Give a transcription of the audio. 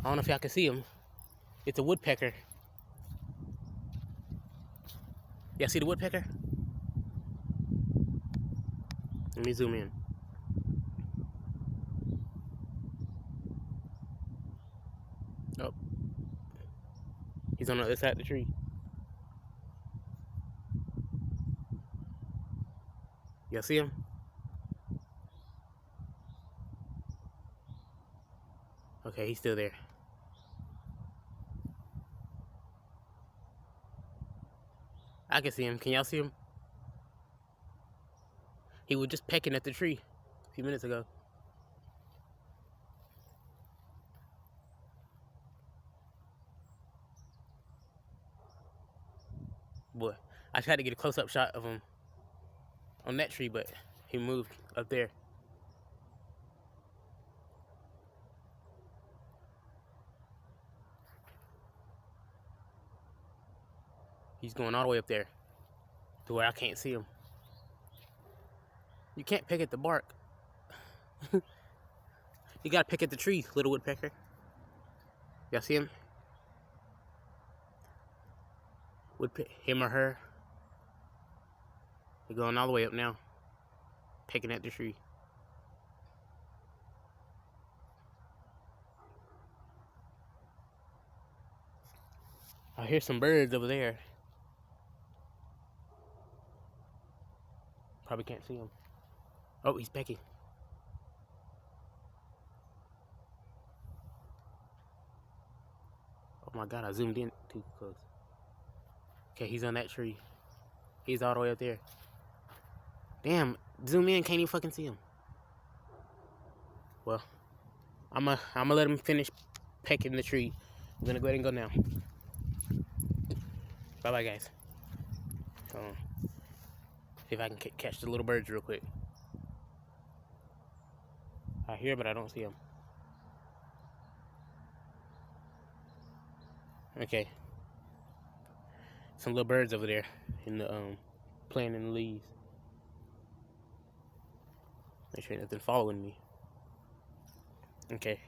I don't know if y'all can see him. It's a woodpecker. Y'all see the woodpecker? Let me zoom in. Oh, he's on the other side of the tree. Y'all see him? Okay, he's still there. I can see him. Can y'all see him? He was just pecking at the tree a few minutes ago. Boy, I tried to get a close-up shot of him on that tree, but he moved up there. He's going all the way up there to where I can't see him. You can't pick at the bark. You gotta pick at the tree, little woodpecker. Y'all see him? Him or her. They're going all the way up now, picking at the tree. I hear some birds over there. Probably can't see him. Oh, he's pecking. Oh my God, I zoomed in too close. Okay, he's on that tree. He's all the way up there. Damn, zoom in, can't even fucking see him. Well, I'ma let him finish pecking the tree. I'm gonna go ahead and go now. Bye-bye, guys. See if I can catch the little birds real quick. I hear, but I don't see them. Okay. Some little birds over there in the playing in the leaves. Make sure nothing following me. Okay.